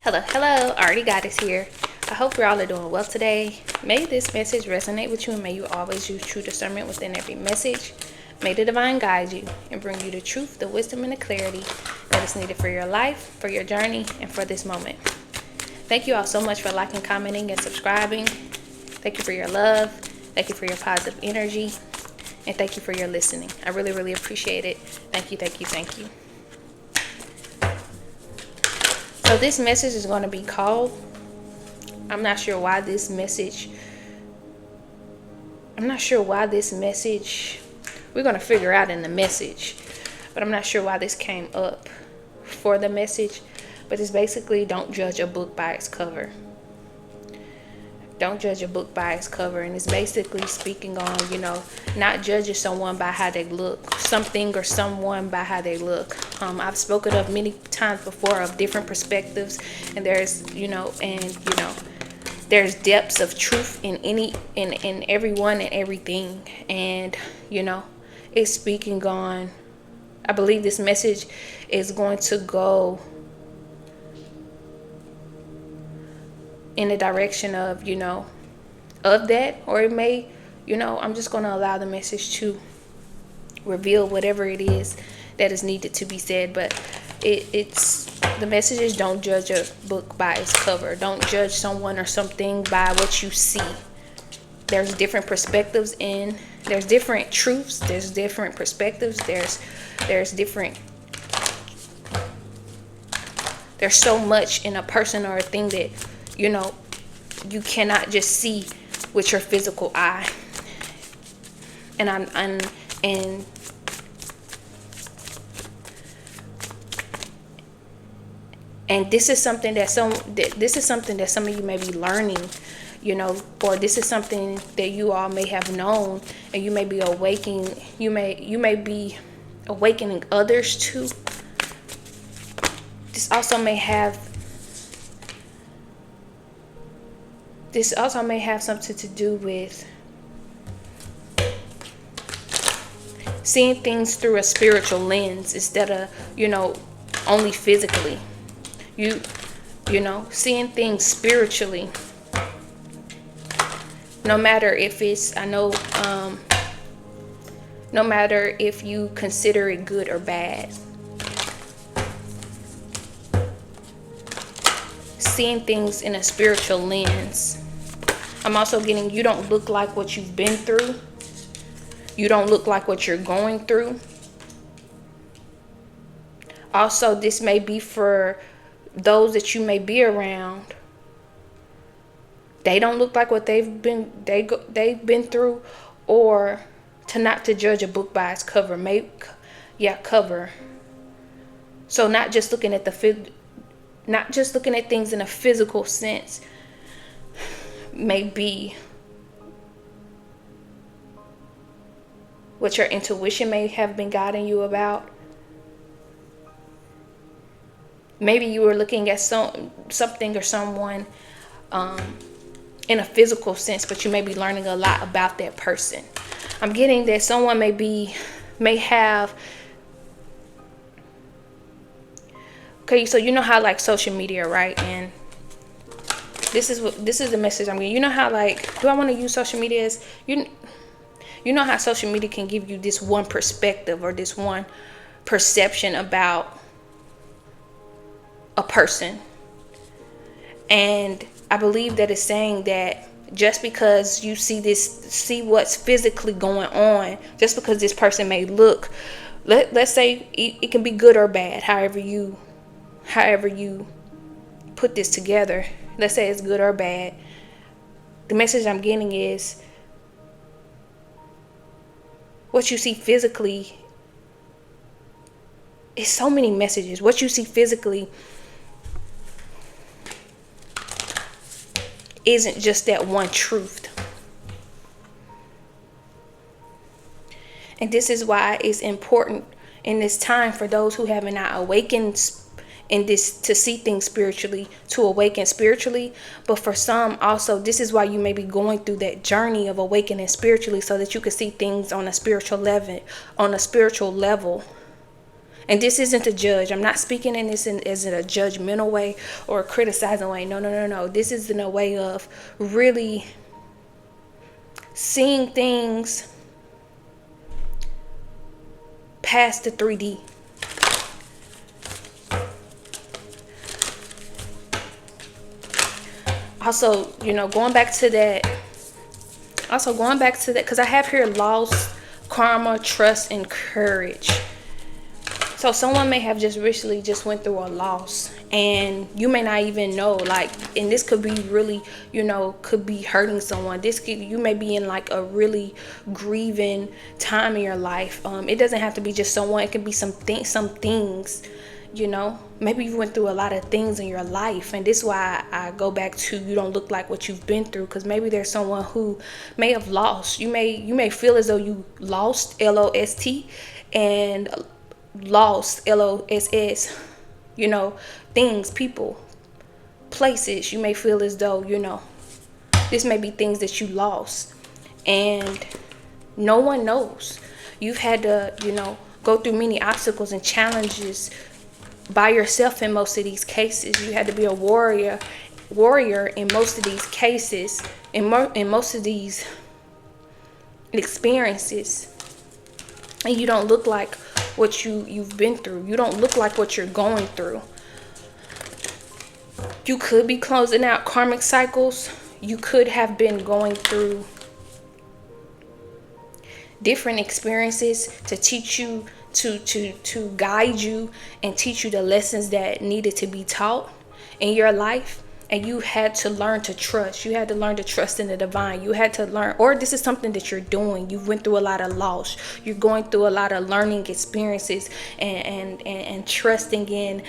Hello, already got us here. I hope you're all are doing well today. May this message resonate with you and may you always use true discernment within every message. May the divine guide you and bring you the truth, the wisdom, and the clarity that is needed for your life, for your journey, and for this moment. Thank you all so much for liking, commenting, and subscribing. Thank you for your love. Thank you for your positive energy. And thank you for your listening. I really appreciate it. Thank you. So this message is going to be called, I'm not sure why this message, we're going to figure out in the message, but I'm not sure why this came up for the message, but it's basically don't judge a book by its cover. Don't judge a book by its cover. And it's basically speaking on, not judging someone by how they look, something or someone by how they look. I've spoken of many times before of different perspectives, and there's, there's depths of truth in everyone and everything. And, it's speaking on, I believe this message is going to go in the direction of, of that, or it may, I'm just going to allow the message to reveal whatever it is that is needed to be said. But it's the message is don't judge a book by its cover. Don't judge someone or something by what you see. There's different perspectives there's different truths, there's different perspectives, there's so much in a person or a thing that you cannot just see with your physical eye. And this is something that some of you may be learning, or this is something that you all may have known, and you may be be awakening others to. This also may have something to do with seeing things through a spiritual lens instead of, only physically. Seeing things spiritually. No matter if you consider it good or bad. Seeing things in a spiritual lens. I'm also getting, you don't look like what you've been through. You don't look like what you're going through. Also, this may be for those that you may be around. They don't look like what they've been through, or not to judge a book by its cover. Cover. So not just looking at things in a physical sense. Maybe what your intuition may have been guiding you about. Maybe you were looking at something or someone in a physical sense, but you may be learning a lot about that person. I'm getting that someone may have. Okay, so you know how like social media, right? And this is the message I'm getting. You know how do I want to use social media as you know how social media can give you this one perspective or this one perception about a person. And I believe that it's saying that just because you see what's physically going on, just because this person may look, let's say it can be good or bad, however you put this together. Let's say it's good or bad. The message I'm getting is what you see physically is so many messages. What you see physically isn't just that one truth. And this is why it's important in this time for those who have not awakened in this to see things spiritually, to awaken spiritually. But for some also, this is why you may be going through that journey of awakening spiritually, so that you can see things on a spiritual level. And this isn't a judge. I'm not speaking in this as in a judgmental way or a criticizing way. No, no, no, no. This is in a way of really seeing things past the 3D. Also, going back to that, because I have here loss, karma, trust, and courage. So someone may have just recently just went through a loss, and you may not even know, and this could be really, could be hurting someone. You may be in like a really grieving time in your life. It doesn't have to be just someone. It could be some things, maybe you went through a lot of things in your life, and this is why I go back to you don't look like what you've been through, because maybe there's someone who may have lost. You may feel as though you lost, LOST, and lost, LOSS, things, people, places. You may feel as though, this may be things that you lost, and no one knows. You've had to, go through many obstacles and challenges by yourself in most of these cases. You had to be a warrior in most of these cases, in most of these experiences. And you don't look like what you've been through. You don't look like what you're going through. You could be closing out karmic cycles. You could have been going through different experiences to teach you, to guide you and teach you the lessons that needed to be taught in your life. And you had to learn to trust. You had to learn to trust in the divine. You had to learn, or this is something that you're doing. You went through a lot of loss. You're going through a lot of learning experiences and trusting in,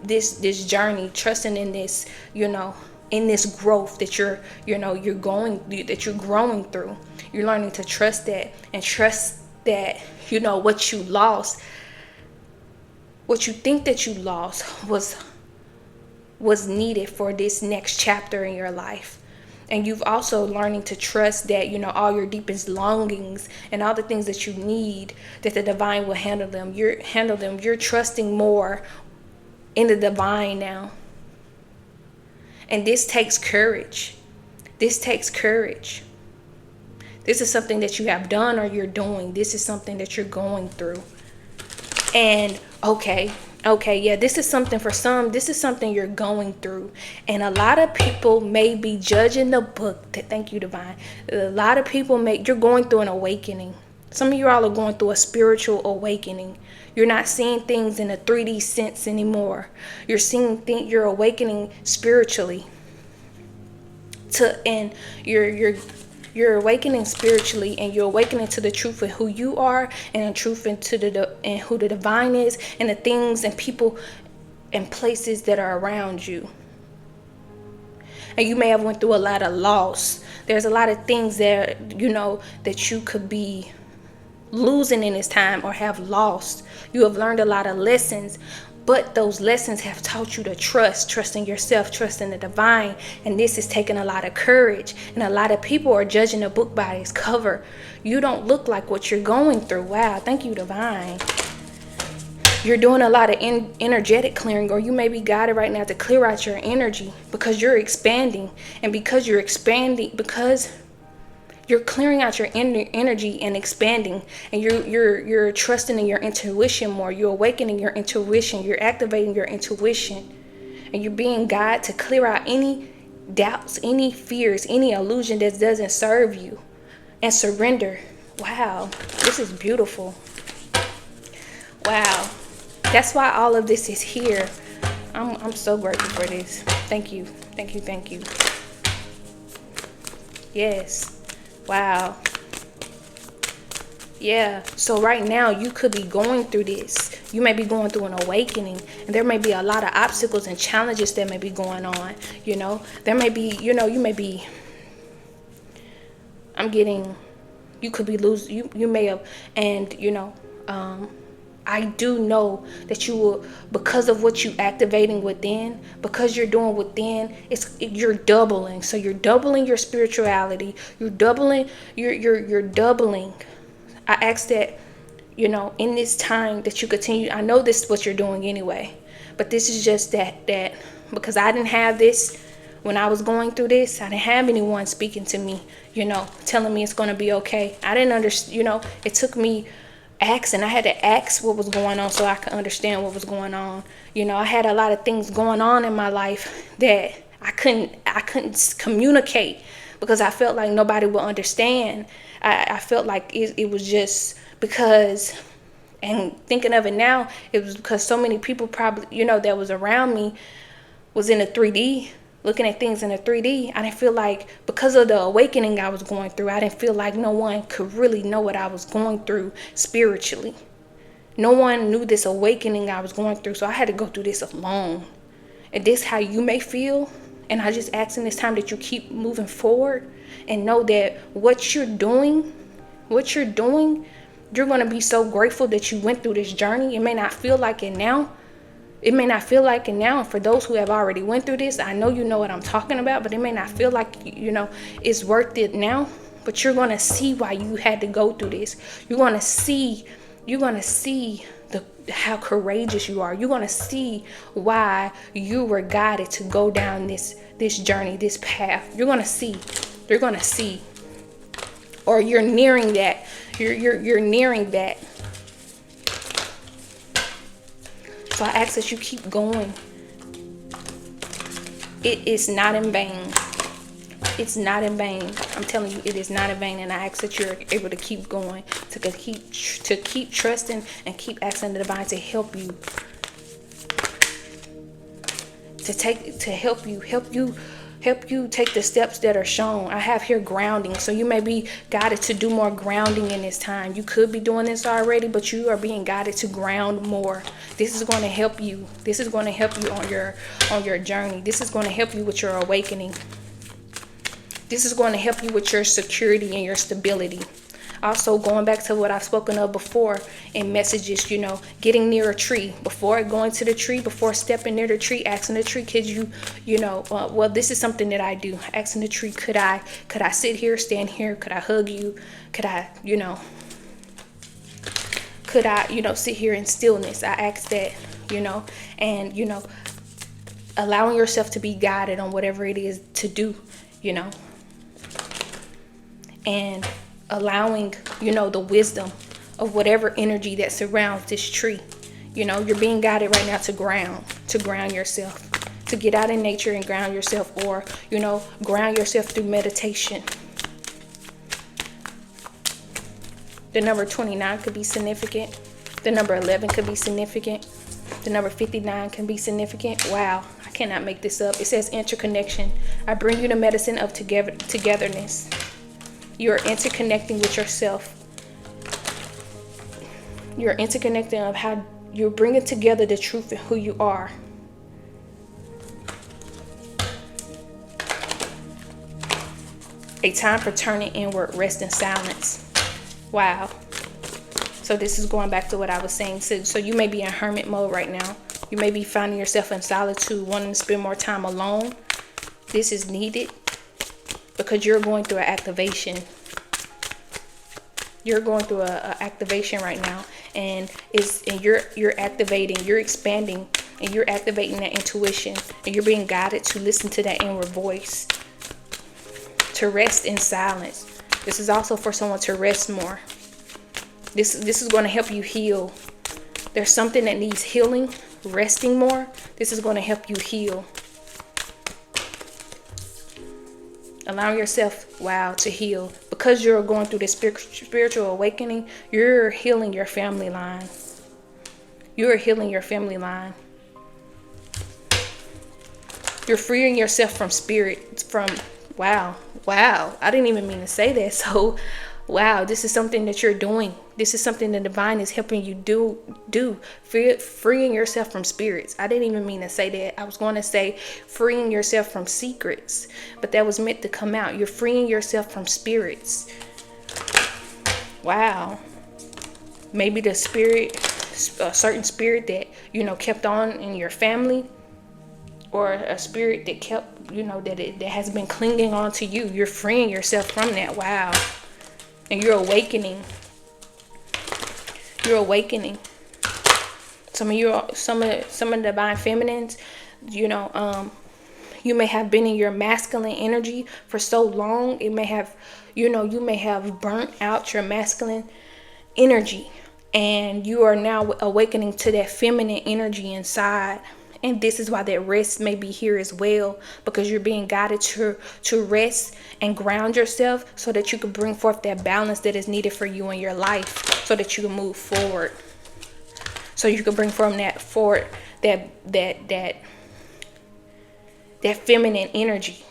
this journey, trusting in this, in this growth that you're growing through. You're learning to trust that, and trust that, what you lost, what you think that you lost was needed for this next chapter in your life. And you've also learning to trust that, all your deepest longings and all the things that you need, that the divine will handle them. You're trusting more in the divine now. And this takes courage. This is something that you have done or you're doing. This is something that you're going through. And okay, yeah, this is something for some. This is something you're going through. And a lot of people may be judging the book. Thank you, divine. A lot of people you're going through an awakening. Some of you all are going through a spiritual awakening. You're not seeing things in a 3D sense anymore. You're awakening spiritually. And you're awakening spiritually, and you're awakening to the truth of who you are, and the truth and who the divine is, and the things and people and places that are around you. And you may have went through a lot of loss. There's a lot of things that that you could be losing in this time or have lost. You have learned a lot of lessons, but those lessons have taught you to trust in yourself, trust in the divine. And this is taking a lot of courage. And a lot of people are judging a book by its cover. You don't look like what you're going through. Wow, thank you, divine. You're doing a lot of energetic clearing, or you may be guided right now to clear out your energy, because you're expanding. And because you're expanding, because you're clearing out your energy and expanding, and you're trusting in your intuition more. You're awakening your intuition. You're activating your intuition, and you're being guided to clear out any doubts, any fears, any illusion that doesn't serve you, and surrender. Wow, this is beautiful. Wow, that's why all of this is here. I'm so grateful for this. Thank you. Yes. Wow. Yeah. So right now you could be going through this. You may be going through an awakening, and there may be a lot of obstacles and challenges that may be going on. There may be, you may be, you could be losing, you may have, and I do know that you will, because of what you activating within, because you're doing within, you're doubling. So you're doubling your spirituality. You're doubling. You're doubling. I ask that, in this time that you continue, I know this is what you're doing anyway, but this is just that because I didn't have this when I was going through this. I didn't have anyone speaking to me, telling me it's going to be okay. I didn't understand, it took me asking. I had to ask what was going on so I could understand what was going on. I had a lot of things going on in my life that I couldn't communicate because I felt like nobody would understand. I felt like it was just because, and thinking of it now, it was because so many people probably, that was around me was in a 3D, looking at things in a 3D. I didn't feel like, because of the awakening I was going through, I didn't feel like no one could really know what I was going through spiritually. No one knew this awakening I was going through, so I had to go through this alone. And this how you may feel. And I just ask in this time that you keep moving forward and know that what you're doing, you're going to be so grateful that you went through this journey. It may not feel like it now. And for those who have already went through this, I know you know what I'm talking about, but it may not feel like, it's worth it now. But you're going to see why you had to go through this. You're going to see how courageous you are. You're going to see why you were guided to go down this journey, this path. You're going to see. Or you're nearing that. You're nearing that. So I ask that you keep going. It is not in vain. It's not in vain. I'm telling you, it is not in vain. And I ask that you're able to keep going, to keep trusting, and keep asking the divine to help you, to help you take the steps that are shown. I have here grounding. So you may be guided to do more grounding in this time. You could be doing this already, but you are being guided to ground more. This is going to help you. This is going to help you on your journey. This is going to help you with your awakening. This is going to help you with your security and your stability. Also, going back to what I've spoken of before in messages, getting near a tree. Before going to the tree, before stepping near the tree, asking the tree, could well, this is something that I do. Asking the tree, could I sit here, stand here? Could I hug you? Could I sit here in stillness? I ask that, and, allowing yourself to be guided on whatever it is to do, and allowing, the wisdom of whatever energy that surrounds this tree. You're being guided right now to ground yourself, to get out in nature and ground yourself, or, ground yourself through meditation. The number 29 could be significant. The number 11 could be significant. The number 59 can be significant. Wow, I cannot make this up. It says interconnection. I bring you the medicine of togetherness. You are interconnecting with yourself. You're interconnecting of how you're bringing together the truth of who you are. A time for turning inward, rest in silence. Wow. So this is going back to what I was saying. So you may be in hermit mode right now. You may be finding yourself in solitude, wanting to spend more time alone. This is needed because you're going through an activation. You're going through a activation right now, and you're activating, you're expanding, and you're activating that intuition, and you're being guided to listen to that inward voice, to rest in silence. This is also for someone to rest more. This is going to help you heal. There's something that needs healing, resting more. This is going to help you heal. Allowing yourself, to heal. Because you're going through this spiritual awakening, you're healing your family line. You're healing your family line. You're freeing yourself from wow. I didn't even mean to say that. So, wow, this is something that you're doing. This is something the divine is helping you do. Freeing yourself from spirits. I didn't even mean to say that. I was going to say freeing yourself from secrets, but that was meant to come out. You're freeing yourself from spirits. Wow. Maybe the spirit, a certain spirit that, kept on in your family, or a spirit that kept, that has been clinging on to you. You're freeing yourself from that. Wow. And you're awakening. You're awakening. Some of the divine feminines, you know, you may have been in your masculine energy for so long. It may have, you may have burnt out your masculine energy, and you are now awakening to that feminine energy inside. And this is why that rest may be here as well, because you're being guided to rest and ground yourself so that you can bring forth that balance that is needed for you in your life, so that you can move forward, so you can bring from that forward that feminine energy,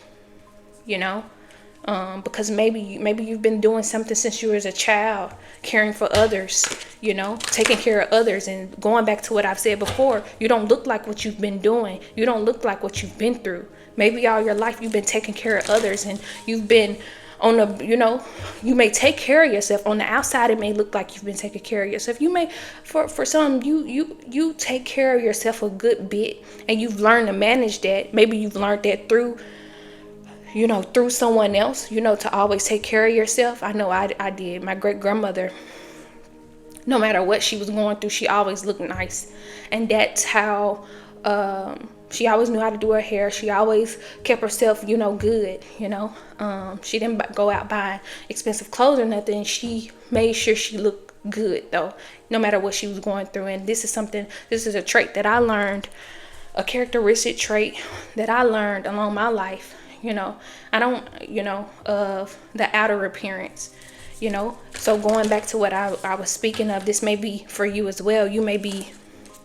because maybe you've been doing something since you was a child, caring for others, taking care of others. And going back to what I've said before, you don't look like what you've been doing. You don't look like what you've been through. Maybe all your life you've been taking care of others, and you've been on the, you may take care of yourself. On the outside, it may look like you've been taking care of yourself. You may, for some, you take care of yourself a good bit, and you've learned to manage that. Maybe you've learned that through someone else, to always take care of yourself. I know I did. My great grandmother, no matter what she was going through, she always looked nice. And that's how, she always knew how to do her hair. She always kept herself, good, she didn't go out buying expensive clothes or nothing. She made sure she looked good, though, no matter what she was going through. And this is a trait that I learned, a characteristic trait that I learned along my life. I don't, of the outer appearance, So going back to what I was speaking of, this may be for you as well. You may be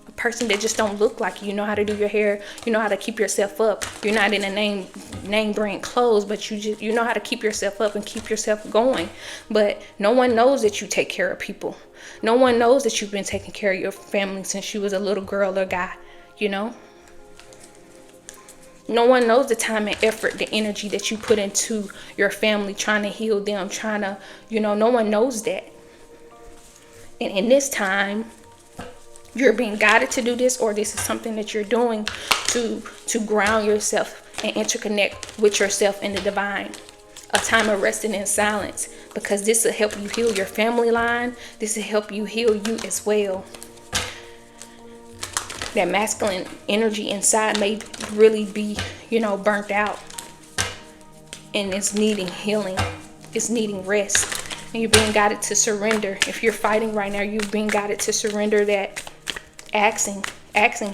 a person that just don't look like you. You know how to do your hair. You know how to keep yourself up. You're not in a name brand clothes, but you know how to keep yourself up and keep yourself going. But no one knows that you take care of people. No one knows that you've been taking care of your family since you was a little girl or guy, No one knows the time and effort, the energy that you put into your family, trying to heal them, no one knows that. And in this time, you're being guided to do this, or this is something that you're doing to ground yourself and interconnect with yourself in the divine. A time of resting in silence, because this will help you heal your family line. This will help you heal you as well. That masculine energy inside may really be, burnt out, and it's needing healing. It's needing rest, and you're being guided to surrender. If you're fighting right now, you're being guided to surrender that. Asking,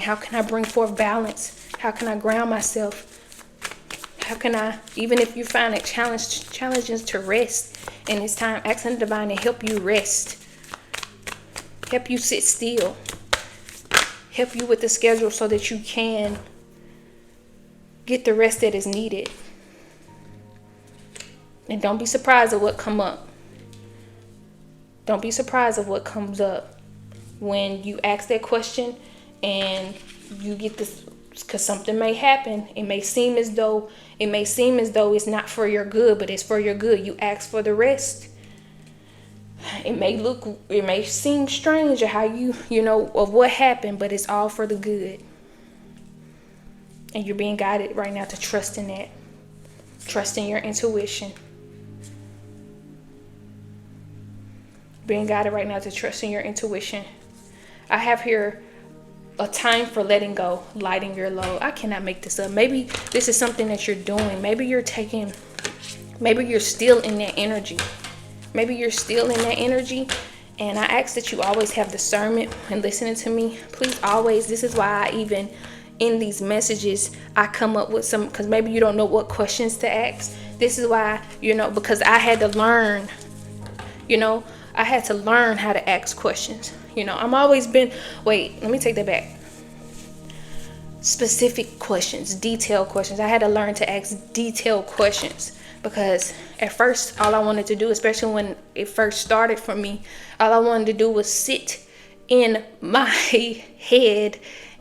how can I bring forth balance? How can I ground myself? How can I, even if you find it challenges to rest in this time, asking the divine to help you rest, help you sit still, help you with the schedule so that you can get the rest that is needed. And don't be surprised at what come up. Don't be surprised at what comes up when you ask that question and you get this, because something may happen. It may seem as though it's not for your good, but it's for your good. You ask for the rest. It may seem strange how of what happened, but it's all for the good. And you're being guided right now to trust in that. Trust in your intuition. Being guided right now to trust in your intuition. I have here a time for letting go, lighting your load. I cannot make this up. Maybe this is something that you're doing. Maybe you're still in that energy. And I ask that you always have discernment when listening to me. Please always, this is why I even, in these messages, I come up with some, because maybe you don't know what questions to ask. This is why, because I had to learn, how to ask questions. I'm always been, let me take that back. Specific questions, detailed questions. I had to learn to ask detailed questions, because at first, all I wanted to do, especially when it first started for me, all I wanted to do was sit in my head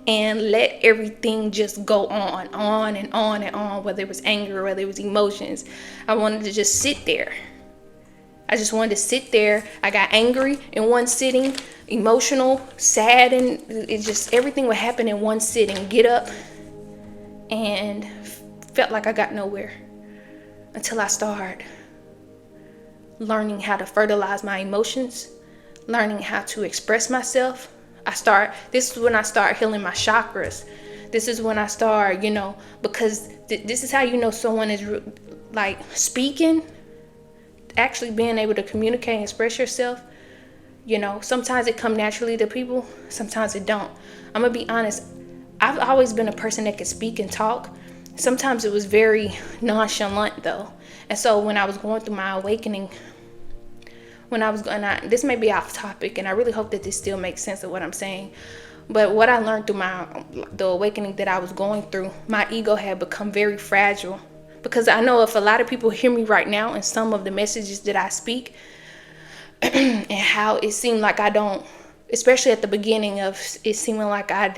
and let everything just go on and on and on, whether it was anger, whether it was emotions. I wanted to just sit there. I just wanted to sit there. I got angry in one sitting, emotional, sad, and it just, everything would happen in one sitting. Get up, and felt like I got nowhere until I started learning how to fertilize my emotions, learning how to express myself, this is when I start healing my chakras. This is when I start, because this is how you know someone is like speaking, actually being able to communicate and express yourself. Sometimes it come naturally to people, sometimes it don't. I'm gonna be honest, I've always been a person that could speak and talk. Sometimes it was very nonchalant though. And so when I was going through my awakening, this may be off topic, and I really hope that this still makes sense of what I'm saying. But what I learned through the awakening that I was going through, my ego had become very fragile. Because I know if a lot of people hear me right now and some of the messages that I speak, and how it seemed like I don't, especially at the beginning of it seeming like I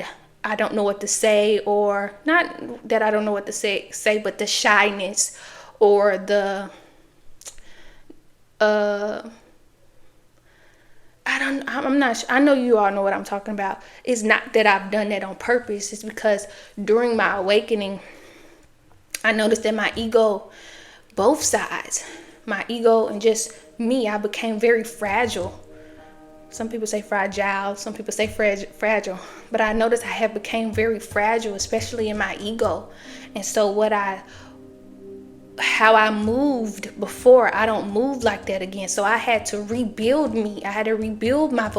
don't know what to say, or not that I don't know what to say, but the shyness or the I know you all know what I'm talking about. It's not that I've done that on purpose. It's because during my awakening, I noticed that my ego, both sides, my ego and just me, I became very fragile. Some people say fragile, some people say fragile, but I noticed I have became very fragile, especially in my ego. And so how I moved before, I don't move like that again. So I had to rebuild me. I had to rebuild my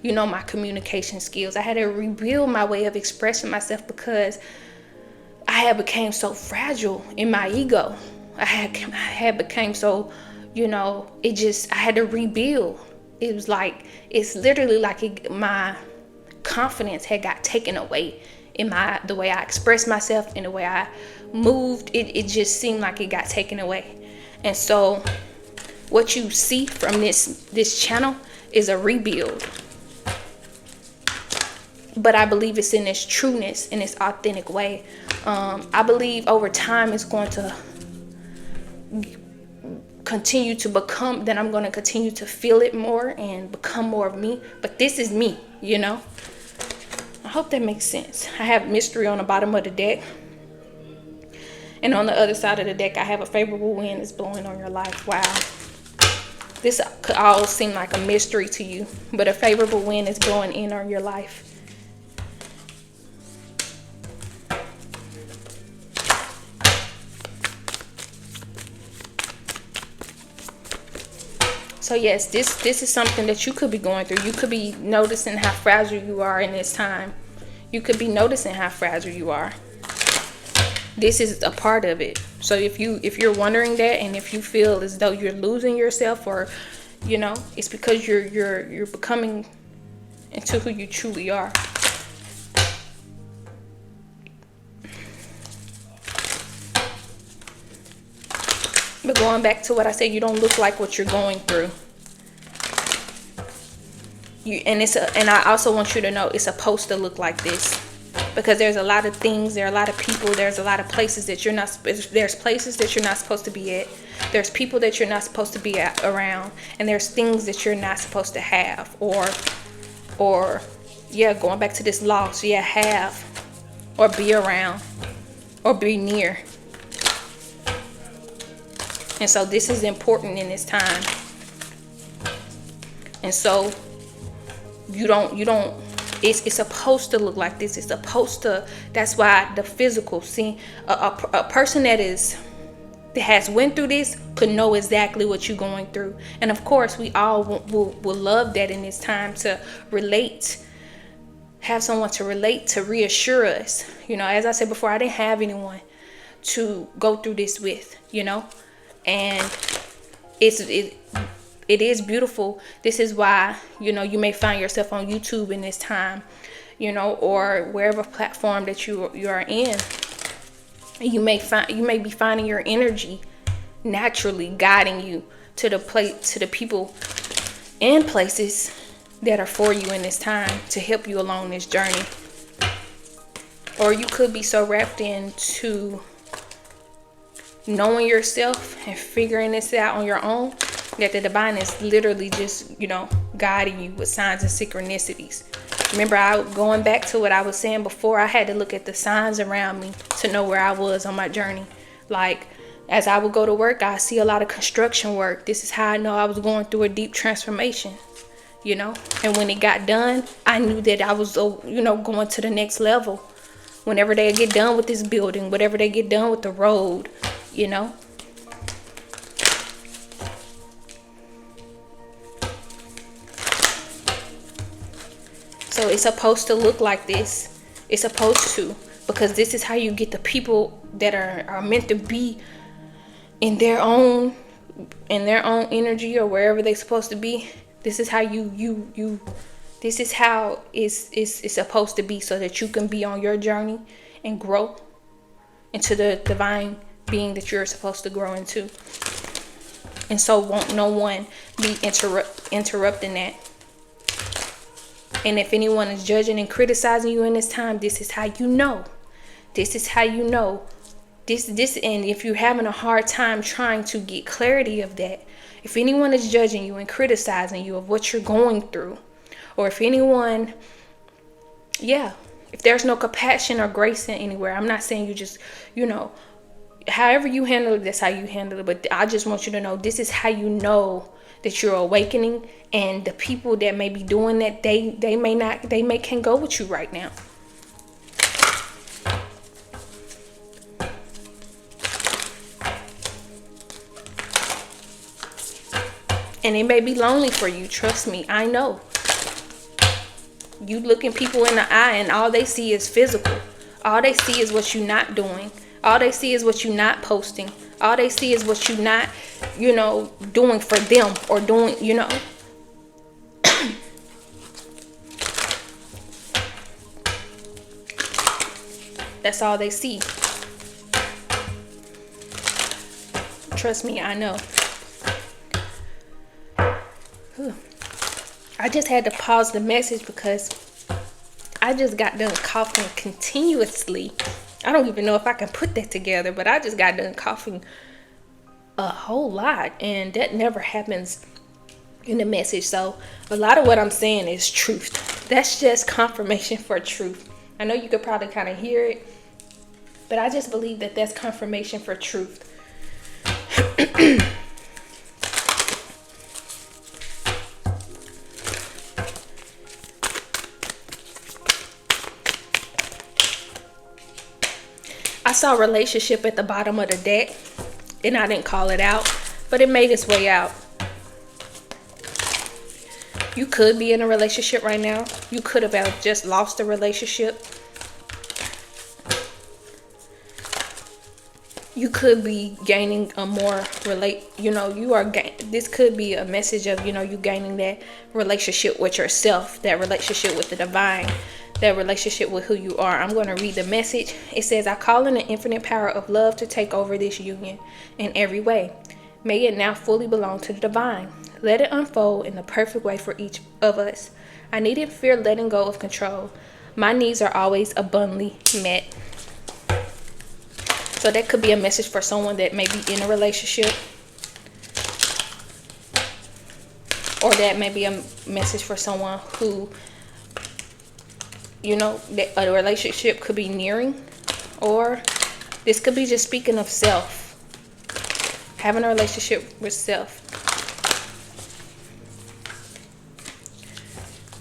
my communication skills. I had to rebuild my way of expressing myself because I had became so fragile in my ego. I had became so, I had to rebuild. It's literally like my confidence had got taken away in the way I expressed myself and the way I moved. It just seemed like it got taken away. And so what you see from this channel is a rebuild. But I believe it's in its trueness, in its authentic way. I believe over time it's going to continue to become, then I'm going to continue to feel it more and become more of me. But this is me, I hope that makes sense. I have mystery on the bottom of the deck. And on the other side of the deck, I have a favorable wind is blowing on your life. Wow. This could all seem like a mystery to you, but a favorable wind is blowing in on your life. So yes, this is something that you could be going through. You could be noticing how fragile you are in this time. You could be noticing how fragile you are. This is a part of it. So if you're wondering that, and if you feel as though you're losing yourself, or it's because you're becoming into who you truly are. But going back to what I said, you don't look like what you're going through. And I also want you to know it's supposed to look like this, because there's a lot of things, there are a lot of people, there's a lot of places that there's places that you're not supposed to be at. There's people that you're not supposed to be around, and there's things that you're not supposed to have, or going back to this loss, have or be around or be near. And so this is important in this time. And so it's supposed to look like this. It's supposed to, that's why the physical, see, a person that has went through this could know exactly what you're going through. And of course, we all will love that in this time, to relate, have someone to relate, to reassure us. As I said before, I didn't have anyone to go through this with, and it is beautiful. This is why, you may find yourself on YouTube in this time, or wherever platform that you are in. You may be finding your energy naturally guiding you to the people and places that are for you in this time, to help you along this journey. Or you could be so wrapped into knowing yourself and figuring this out on your own that the divine is literally just, guiding you with signs and synchronicities. Remember, going back to what I was saying before, I had to look at the signs around me to know where I was on my journey. Like, as I would go to work, I see a lot of construction work. This is how I know I was going through a deep transformation. you know. And when it got done, I knew that I was, going to the next level. Whenever they get done with this building, whatever they get done with the road, you know. So it's supposed to look like this. It's supposed to, because this is how you get the people that are meant to be in their own energy, or wherever they're supposed to be. This is how this is how it's supposed to be, so that you can be on your journey and grow into the divine being that you're supposed to grow into. And so won't no one be interrupting that. And if anyone is judging and criticizing you in this time, this is how you know. This is how you know. This, and if you're having a hard time trying to get clarity of that, if anyone is judging you and criticizing you of what you're going through, or if anyone, if there's no compassion or grace in anywhere, I'm not saying you just, however you handle it, that's how you handle it. But I just want you to know, this is how you know that you're awakening. And the people that may be doing that, they can't go with you right now. And it may be lonely for you. Trust me, I know. You looking people in the eye and all they see is physical. All they see is what you're not doing. All they see is what you're not posting. All they see is what you're not, doing for them, or doing, That's all they see. Trust me, I know. I just had to pause the message because I just got done coughing continuously. I don't even know if I can put that together, but I just got done coughing a whole lot, and that never happens in the message. So a lot of what I'm saying is truth. That's just confirmation for truth. I know you could probably kind of hear it, but I just believe that that's confirmation for truth. I saw relationship at the bottom of the deck, and I didn't call it out, but it made its way out. You could be in a relationship right now. You could have just lost a relationship. You could be gaining a more this could be a message of, you gaining that relationship with yourself, that relationship with the divine, that relationship with who you are. I'm going to read the message. It says, I call in the infinite power of love to take over this union in every way. May it now fully belong to the divine. Let it unfold in the perfect way for each of us. I needn't fear letting go of control. My needs are always abundantly met. So that could be a message for someone that may be in a relationship. Or that may be a message for someone who, that a relationship could be nearing. Or this could be just speaking of self. Having a relationship with self.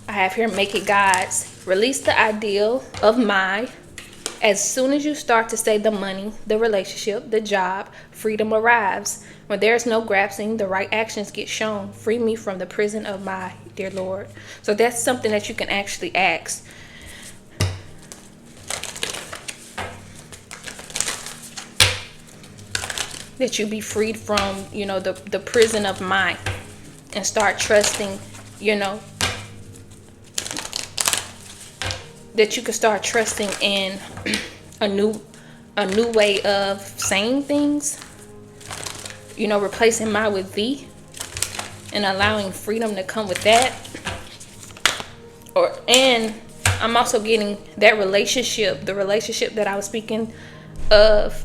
I have here, make it God's. Release the ideal of my. As soon as you start to say the money, the relationship, the job, freedom arrives. When there is no grasping, the right actions get shown. Free me from the prison of my dear Lord. So that's something that you can actually ask. That you be freed from, the prison of mind, and start trusting, that you can start trusting in a new way of saying things, replacing my with thee, and allowing freedom to come with that. And I'm also getting that relationship, the relationship that I was speaking of.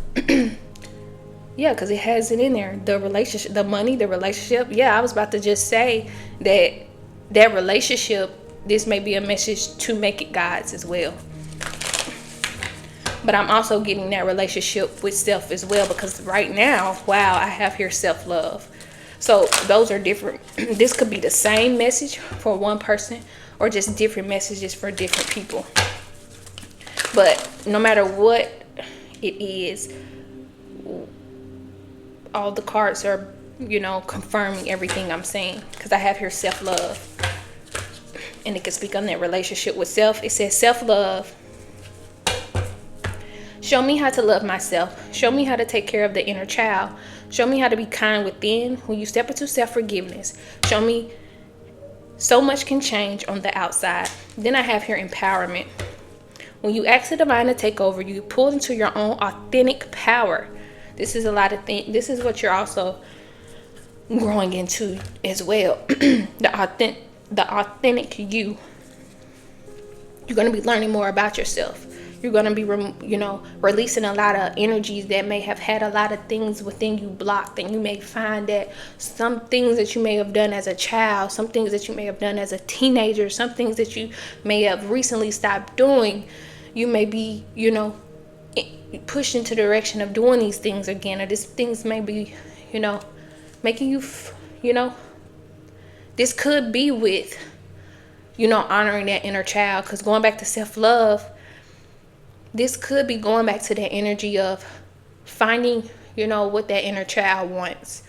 Yeah, because it has it in there. The relationship, the money, the relationship. Yeah, I was about to just say that relationship, this may be a message to make it God's as well. But I'm also getting that relationship with self as well, because right now, wow, I have here self-love. So those are different. This could be the same message for one person or just different messages for different people. But no matter what it is, all the cards are, confirming everything I'm saying. Because I have here self-love. And it can speak on that relationship with self. It says self-love. Show me how to love myself. Show me how to take care of the inner child. Show me how to be kind within when you step into self-forgiveness. Show me so much can change on the outside. Then I have here empowerment. When you ask the divine to take over, you pull into your own authentic power. This is a lot of things. This is what you're also growing into as well. The authentic you. You're going to be learning more about yourself. You're going to be, releasing a lot of energies that may have had a lot of things within you blocked. And you may find that some things that you may have done as a child, some things that you may have done as a teenager, some things that you may have recently stopped doing, you may be, pushed into the direction of doing these things again. Or these things may be, making you, this could be with, honoring that inner child. Because going back to self-love, this could be going back to that energy of finding, what that inner child wants,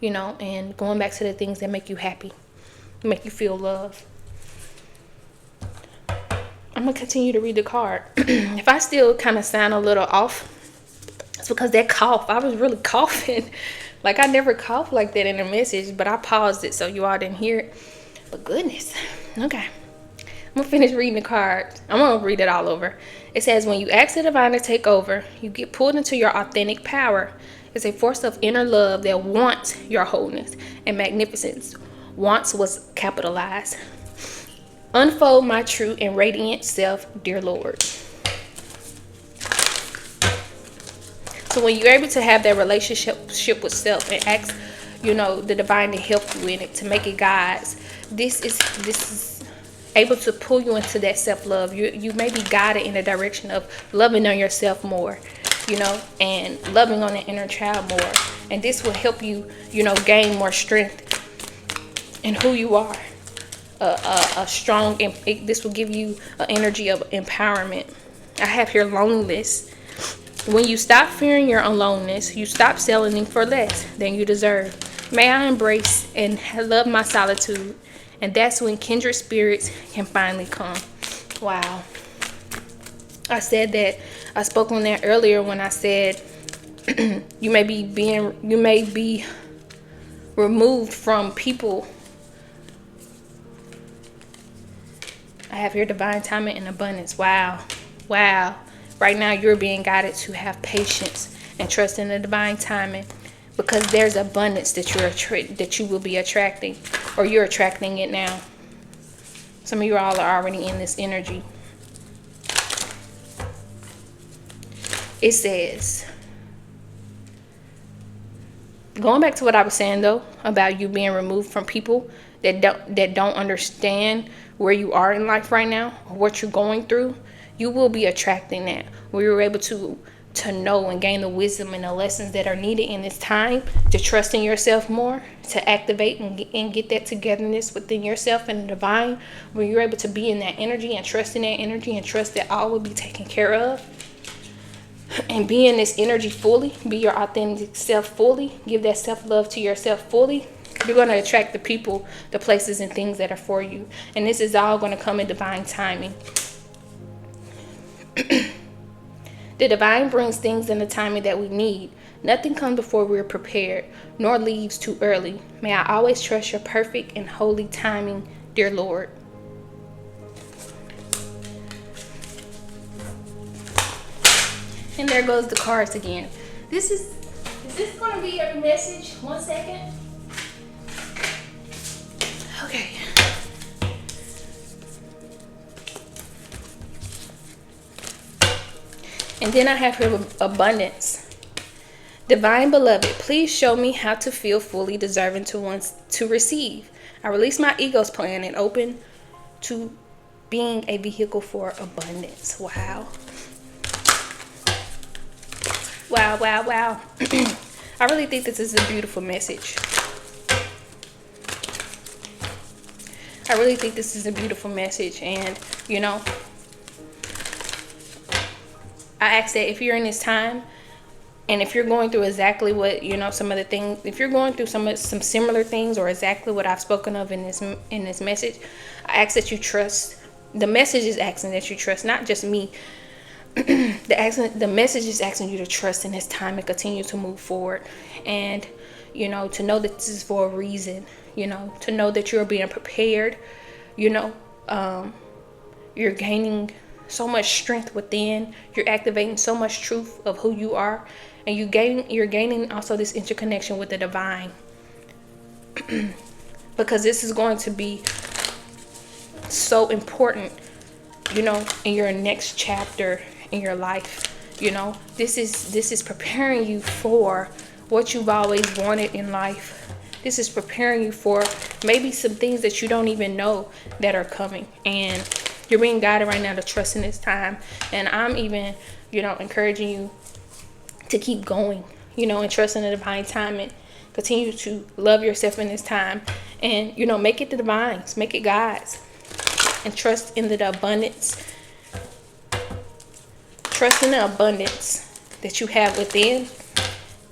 and going back to the things that make you happy, make you feel love. I'm going to continue to read the card. If I still kind of sound a little off, it's because that cough, I was really coughing. Like I never coughed like that in a message, but I paused it so you all didn't hear it. But goodness. Okay. I'm going to finish reading the card. I'm going to read it all over. It says, when you ask the divine to take over, you get pulled into your authentic power. It's a force of inner love that wants your wholeness and magnificence. Wants was capitalized. Unfold my true and radiant self, dear Lord. So when you're able to have that relationship with self and ask, the divine to help you in it, to make it God's, this is able to pull you into that self-love. You may be guided in the direction of loving on yourself more, and loving on the inner child more. And this will help you, gain more strength in who you are. This will give you an energy of empowerment. I have here loneliness. When you stop fearing your own loneliness, you stop settling for less than you deserve. May I embrace and love my solitude. And that's when kindred spirits can finally come. Wow. I said that, I spoke on that earlier when I said you may be removed from people. I have here divine timing and abundance. Wow. Right now you're being guided to have patience and trust in the divine timing, because there's abundance that you will be attracting, or you're attracting it now. Some of you all are already in this energy. It says, going back to what I was saying though, about you being removed from people that don't understand where you are in life right now, or what you're going through, you will be attracting that. Where you're able to know and gain the wisdom and the lessons that are needed in this time, to trust in yourself more, to activate and get that togetherness within yourself and the divine, where you're able to be in that energy and trust in that energy and trust that all will be taken care of. And be in this energy fully, be your authentic self fully, give that self-love to yourself fully. You're going to attract the people, the places, and things that are for you. And this is all going to come in divine timing. The divine brings things in the timing that we need. Nothing comes before we're prepared, nor leaves too early. May I always trust your perfect and holy timing, dear Lord. And there goes the cards again. Is this going to be your message? 1 second. Okay. And then I have here abundance. Divine beloved, please show me how to feel fully deserving to receive. I release my ego's plan and open to being a vehicle for abundance. Wow. Wow. I really think this is a beautiful message. I really think this is a beautiful message. And, you know, I ask that if you're in this time, and if you're going through exactly what, you know, some of the things, if you're going through some similar things, or exactly what I've spoken of in this message, I ask that you trust. The message is asking that you trust, not just me. The message is asking you to trust in this time and continue to move forward, and, you know, to know that this is for a reason. You know, to know that you're being prepared. You know, you're gaining so much strength within. You're activating so much truth of who you are, and you're gaining also this interconnection with the divine, because this is going to be so important, you know, in your next chapter in your life. You know, this is preparing you for what you've always wanted in life. This is preparing you for maybe some things that you don't even know that are coming, and you're being guided right now to trust in this time. And I'm even, you know, encouraging you to keep going, you know, and trust in the divine timing. Continue to love yourself in this time, and, you know, make it the divines, make it God's, and trust in the abundance. Trust in the abundance that you have within,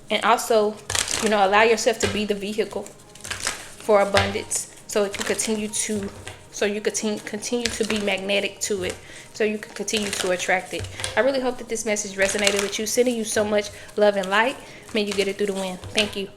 and also, you know, allow yourself to be the vehicle for abundance, so it can continue to, so you continue to be magnetic to it, so you can continue to attract it. I really hope that this message resonated with you. Sending you so much love and light. May you get it through the wind. Thank you.